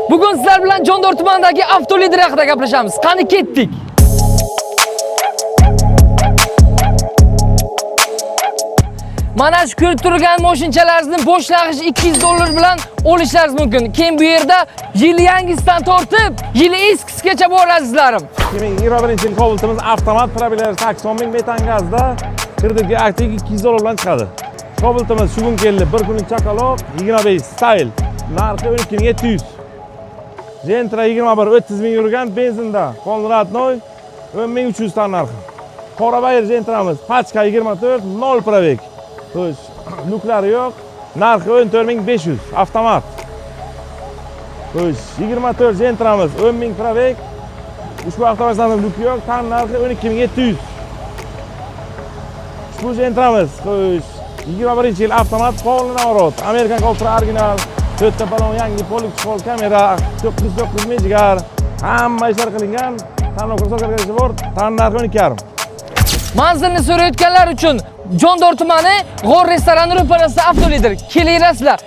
Bugun sizlar bilan Jondor tumanidagi avtolider haqida gaplashamiz. Qani ketdik. Mana shu ko'rib turgan mashinalaringizni boshlang'ich $200 bilan olishlaringiz mumkin. Keyin bu yerda yili yangisidan tortib, yili eskisigacha bor azizlarim. 2021-yil Cobalt'imiz avtomat probelleri 80.000 metan gazda kirdiki aktiv $200 bilan chiqadi. Cobalt'imiz shu kun keldi. Bir kunlik chaqaloq 25 style. Narxi 12.700. Gentra 21 30.000 yurgan benzinda. Konradnoy 10.300 tan narxi. Qorabayir Gentramiz pachka 24 0 probeg. Xo'sh, luklari yo'q. Narxi 14.500 avtomat. Xo'sh, 24 Gentramiz 10.000 probeg. Ushbu avtomatning luki yo'q, tan narxi 12.700. Ushbu Gentramiz, xo'sh, 21-yil avtomat polni navrot. Amerikan Ultra original, 4 ta balon yangi polik shol kamera, 909 megagar, hamma ishlar qilingan. Tanlov ko'rsatuvlari bor, tan narxi 12.5. Manzilni so'rayotganlar uchun Jondor tumani G'or restorani ro'parasida avtolider. Kelinglar sizlar.